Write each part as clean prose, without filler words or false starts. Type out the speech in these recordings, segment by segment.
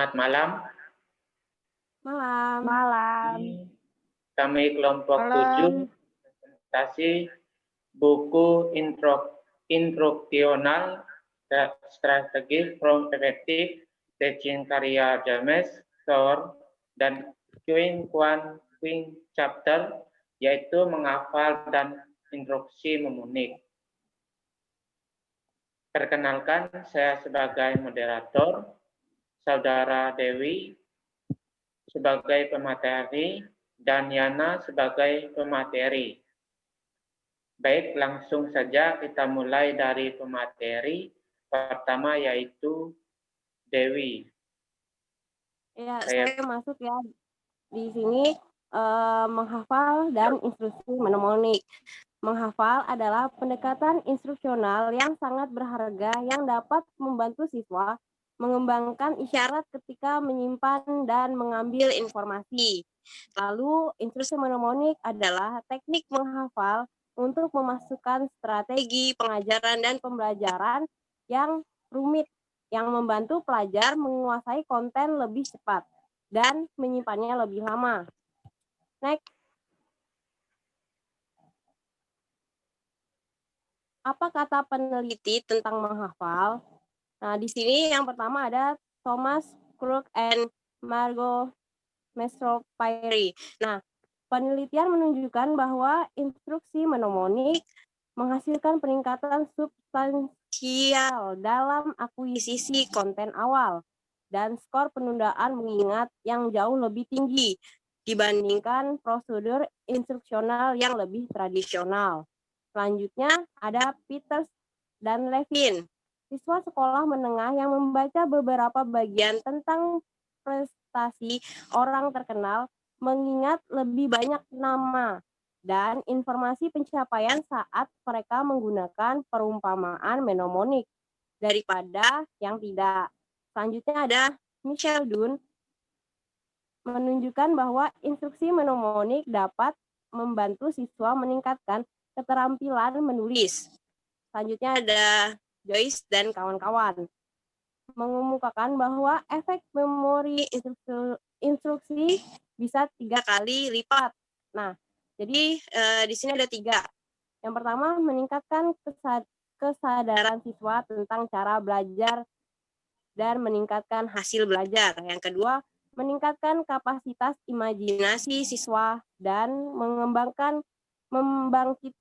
Selamat malam. Malam. Malam. Kami kelompok 7 presentasi buku instruksional strategi from effective teaching karya James Thor dan Queen chapter, yaitu menghafal dan instruksi memunik. Perkenalkan, saya sebagai moderator, Saudara Dewi sebagai pemateri, dan Yana sebagai pemateri. Baik, langsung saja kita mulai dari pemateri pertama, yaitu Dewi. Ya, saya masuk ya di sini menghafal dan instruksi mnemonik. Menghafal adalah pendekatan instruksional yang sangat berharga yang dapat membantu siswa mengembangkan isyarat ketika menyimpan dan mengambil informasi. Lalu, instruksi mnemonik adalah teknik menghafal untuk memasukkan strategi pengajaran dan pembelajaran yang rumit yang membantu pelajar menguasai konten lebih cepat dan menyimpannya lebih lama. Next. Apa kata peneliti tentang menghafal? Nah, di sini yang pertama ada Thomas Crook and Margot Mesropyri. Nah, penelitian menunjukkan bahwa instruksi mnemonik menghasilkan peningkatan substansial dalam akuisisi konten awal dan skor penundaan mengingat yang jauh lebih tinggi dibandingkan prosedur instruksional yang lebih tradisional. Selanjutnya ada Peters dan Levin, siswa sekolah menengah yang membaca beberapa bagian tentang prestasi orang terkenal mengingat lebih banyak nama dan informasi pencapaian saat mereka menggunakan perumpamaan mnemonik daripada yang tidak. Selanjutnya ada Michelle Dunn menunjukkan bahwa instruksi mnemonik dapat membantu siswa meningkatkan keterampilan menulis. Selanjutnya ada Joyce dan kawan-kawan mengemukakan bahwa efek memori instruksi bisa 3 kali lipat. Nah, jadi di sini ada 3. Yang pertama, meningkatkan kesadaran siswa tentang cara belajar dan meningkatkan hasil belajar. Yang kedua, meningkatkan kapasitas imajinasi siswa dan membangkitkan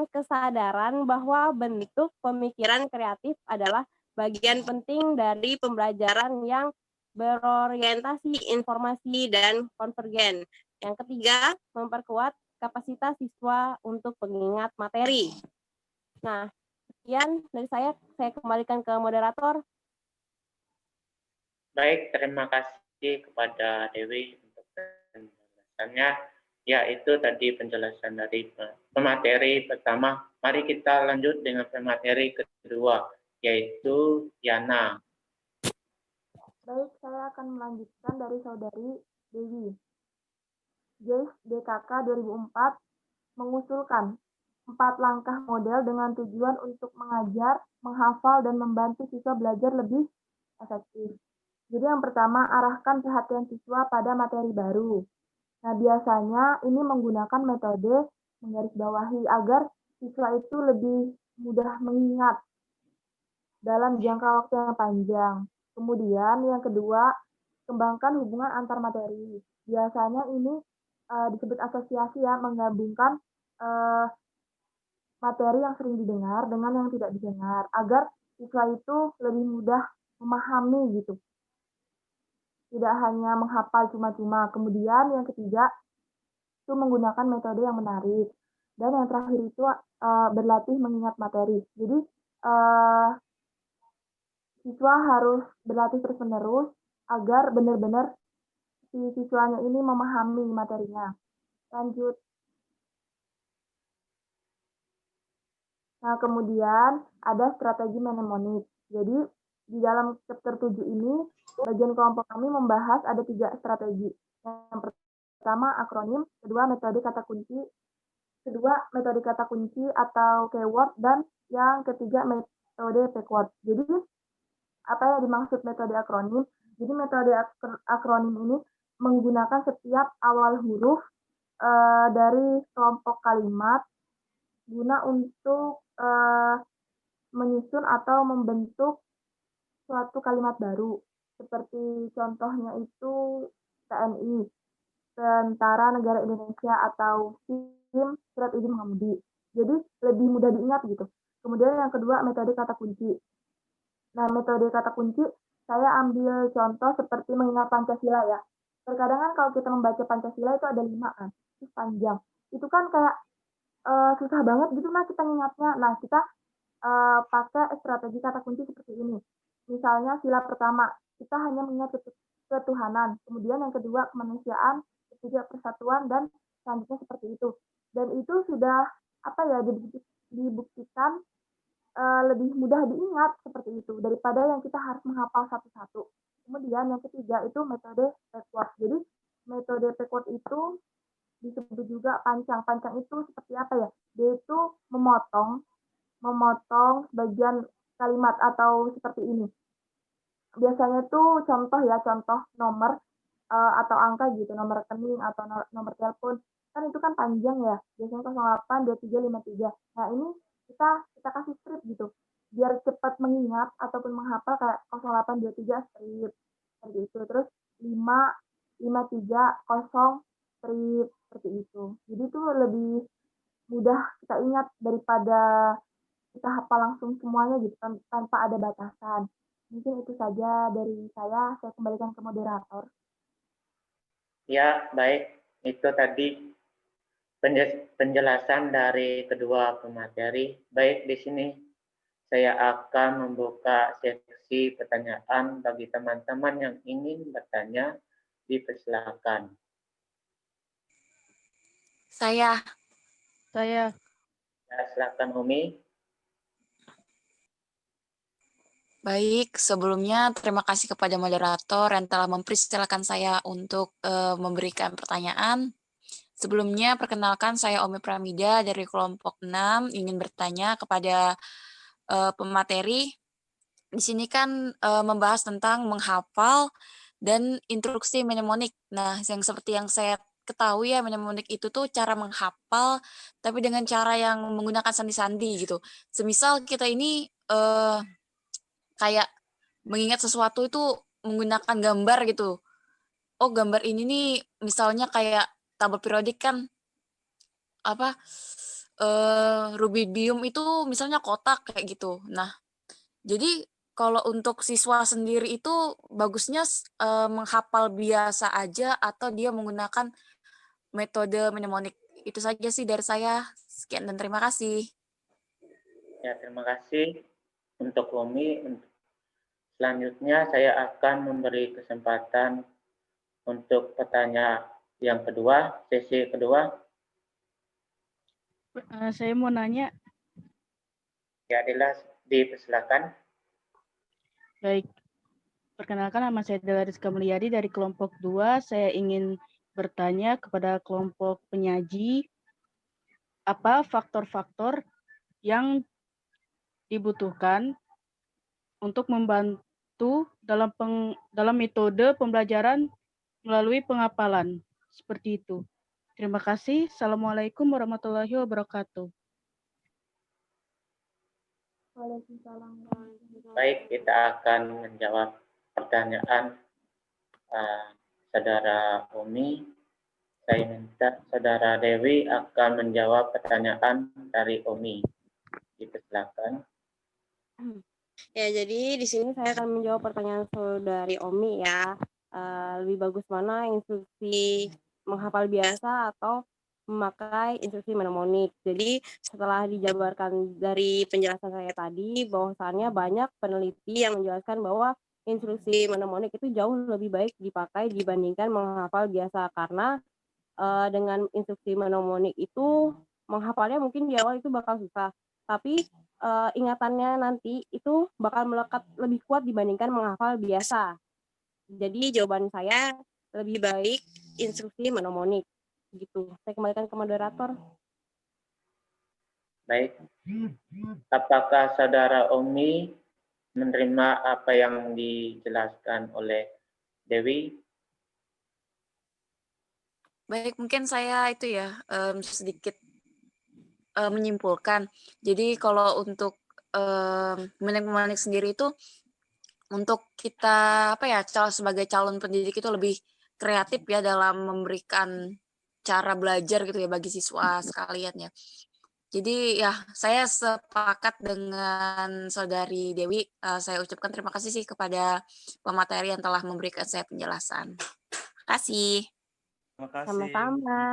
kesadaran bahwa bentuk pemikiran kreatif adalah bagian penting dari pembelajaran yang berorientasi informasi dan konvergen. Yang ketiga, memperkuat kapasitas siswa untuk mengingat materi. Nah, sekian dari saya kembalikan ke moderator. Baik, terima kasih kepada Dewi untuk penjelasannya. Ya, itu tadi penjelasan dari pemateri pertama. Mari kita lanjut dengan pemateri kedua, yaitu Yana. Baik, saya akan melanjutkan dari saudari Dewi. JACE DKK 2004 mengusulkan 4 langkah model dengan tujuan untuk mengajar, menghafal, dan membantu siswa belajar lebih efektif. Jadi yang pertama, arahkan perhatian siswa pada materi baru. Nah, biasanya ini menggunakan metode menggarisbawahi agar siswa itu lebih mudah mengingat dalam jangka waktu yang panjang. Kemudian yang kedua, kembangkan hubungan antar materi. Biasanya ini disebut asosiasi ya, menggabungkan materi yang sering didengar dengan yang tidak didengar agar siswa itu lebih mudah memahami gitu. Tidak hanya menghafal cuma-cuma. Kemudian yang ketiga itu menggunakan metode yang menarik. Dan yang terakhir itu berlatih mengingat materi. Jadi siswa harus berlatih terus-menerus agar benar-benar si siswanya ini memahami materinya. Lanjut. Nah, kemudian ada strategi mnemonik. Jadi di dalam chapter 7 ini, bagian kelompok kami membahas ada 3 strategi. Yang pertama akronim, kedua metode kata kunci atau keyword, dan yang ketiga metode backword. Jadi apa yang dimaksud metode akronim? Jadi metode akronim ini menggunakan setiap awal huruf dari kelompok kalimat guna untuk menyusun atau membentuk suatu kalimat baru. Seperti contohnya itu TNI, Tentara Negara Indonesia, atau SIM, Surat Izin Mengemudi. Jadi lebih mudah diingat gitu. Kemudian yang kedua, metode kata kunci. Nah, metode kata kunci saya ambil contoh seperti mengingat Pancasila ya. Terkadang kan kalau kita membaca Pancasila itu ada 5 kan, itu panjang. Itu kan kayak susah banget gitu nah kita mengingatnya. Nah, kita pakai strategi kata kunci seperti ini. Misalnya sila pertama, kita hanya mengingat ketuhanan. Kemudian yang kedua, kemanusiaan. Ketiga, persatuan. Dan selanjutnya seperti itu. Dan itu sudah dibuktikan lebih mudah diingat seperti itu daripada yang kita harus menghafal satu-satu. Kemudian yang ketiga itu metode backward. Jadi metode backward itu disebut juga pancang. Pancang itu seperti apa ya? Dia itu memotong sebagian kalimat atau seperti ini. Biasanya tuh contoh ya, contoh nomor atau angka gitu, nomor rekening atau nomor telepon. Kan itu kan panjang ya, biasanya 08 2353. Nah, ini kita kasih strip gitu. Biar cepat mengingat ataupun menghafal kayak 0823 strip seperti itu. Terus 5530 strip seperti itu. Jadi itu lebih mudah kita ingat daripada kita hafal langsung semuanya gitu tanpa ada batasan. Mungkin itu saja dari saya kembalikan ke moderator. Ya, baik. Itu tadi penjelasan dari kedua pemateri. Baik, di sini saya akan membuka sesi pertanyaan bagi teman-teman yang ingin bertanya. Dipersilakan. Saya. Ya, silakan Umi. Baik, sebelumnya terima kasih kepada moderator yang telah mempersilakan saya untuk memberikan pertanyaan. Sebelumnya, perkenalkan saya Omi Pramida dari kelompok 6, ingin bertanya kepada pemateri. Di sini kan membahas tentang menghafal dan instruksi mnemonik. Nah, yang seperti yang saya ketahui ya, mnemonik itu tuh cara menghafal, tapi dengan cara yang menggunakan sandi-sandi gitu. Semisal kita ini kayak mengingat sesuatu itu menggunakan gambar gitu. Oh, gambar ini nih misalnya kayak tabel periodik kan apa rubidium itu misalnya kotak kayak gitu. Nah, jadi kalau untuk siswa sendiri itu bagusnya menghafal biasa aja atau dia menggunakan metode mnemonik. Itu saja sih dari saya. Sekian dan terima kasih. Ya, terima kasih untuk Umi. Selanjutnya saya akan memberi kesempatan untuk pertanyaan yang kedua, sesi kedua. Saya mau nanya. Ya, dipersilakan. Baik. Perkenalkan, nama saya Della Rizka Mulyadi dari kelompok 2. Saya ingin bertanya kepada kelompok penyaji, apa faktor-faktor yang dibutuhkan untuk membantu dalam metode pembelajaran melalui penghafalan. Seperti itu. Terima kasih. Assalamualaikum warahmatullahi wabarakatuh. Baik, kita akan menjawab pertanyaan Saudara Umi. Saya minta Saudara Dewi akan menjawab pertanyaan dari Umi. Dipersilakan. Ya, jadi di sini saya akan menjawab pertanyaan Saudari Omi ya. Lebih bagus mana instruksi menghafal biasa atau memakai instruksi mnemonik. Jadi setelah dijabarkan dari penjelasan saya tadi, bahwasannya banyak peneliti yang menjelaskan bahwa instruksi mnemonik itu jauh lebih baik dipakai dibandingkan menghafal biasa, karena dengan instruksi mnemonik itu menghafalnya mungkin di awal itu bakal susah, tapi ingatannya nanti itu bakal melekat lebih kuat dibandingkan menghafal biasa. Jadi jawaban saya lebih baik instruksi mnemonik gitu. Saya kembalikan ke moderator. Baik. Apakah Saudara Umi menerima apa yang dijelaskan oleh Dewi. Baik, mungkin saya itu ya sedikit menyimpulkan. Jadi kalau untuk memenik sendiri itu untuk kita apa ya sebagai calon pendidik itu lebih kreatif ya dalam memberikan cara belajar gitu ya bagi siswa sekalian ya. Jadi ya saya sepakat dengan saudari Dewi. Saya ucapkan terima kasih sih kepada pemateri yang telah memberikan saya penjelasan. Terima kasih. Terima kasih. Sama-sama.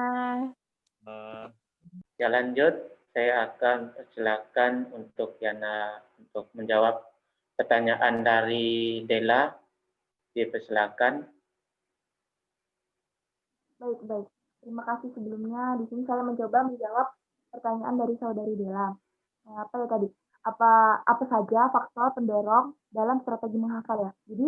Ya, lanjut, saya akan persilakan untuk Yana untuk menjawab pertanyaan dari Dela. Dipersilakan. Baik. Terima kasih sebelumnya. Di sini saya mencoba menjawab pertanyaan dari saudari Dela. Apa ya tadi? Apa saja faktor pendorong dalam strategi menghafal ya? Jadi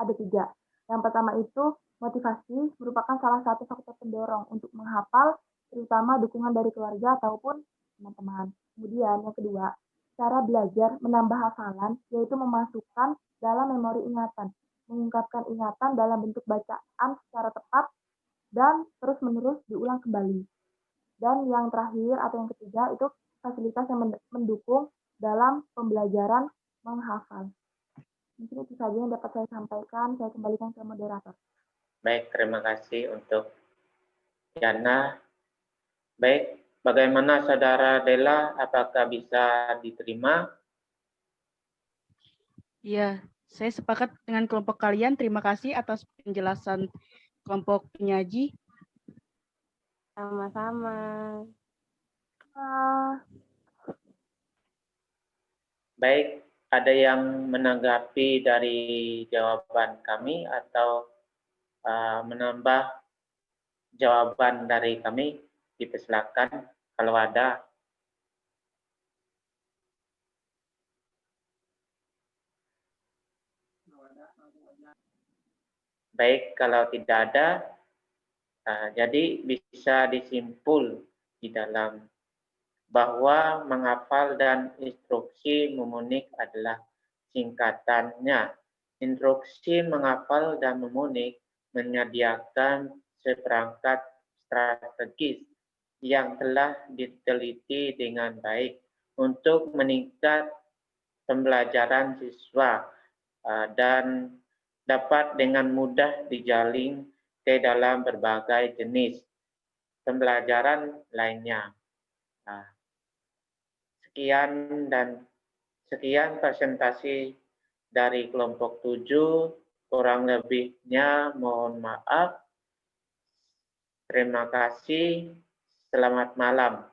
ada 3. Yang pertama itu motivasi merupakan salah satu faktor pendorong untuk menghafal, terutama dukungan dari keluarga ataupun teman-teman. Kemudian yang kedua, cara belajar menambah hafalan yaitu memasukkan dalam memori ingatan, mengungkapkan ingatan dalam bentuk bacaan secara tepat dan terus-menerus diulang kembali. Dan yang terakhir atau yang ketiga itu fasilitas yang mendukung dalam pembelajaran menghafal. Mungkin itu saja yang dapat saya sampaikan. Saya kembalikan ke moderator. Baik, terima kasih untuk Yana. Baik, bagaimana saudara Dela? Apakah bisa diterima? Iya, saya sepakat dengan kelompok kalian. Terima kasih atas penjelasan kelompok penyaji. Sama-sama. Baik, ada yang menanggapi dari jawaban kami atau menambah jawaban dari kami? Dipersilakan kalau ada. Baik, kalau tidak ada, jadi bisa disimpul di dalam bahwa menghafal dan instruksi memonik adalah singkatannya. Instruksi menghafal dan memonik menyediakan seperangkat strategis yang telah diteliti dengan baik untuk meningkat pembelajaran siswa dan dapat dengan mudah dijalin ke dalam berbagai jenis pembelajaran lainnya. Sekian presentasi dari kelompok 7, kurang lebihnya mohon maaf. Terima kasih, selamat malam.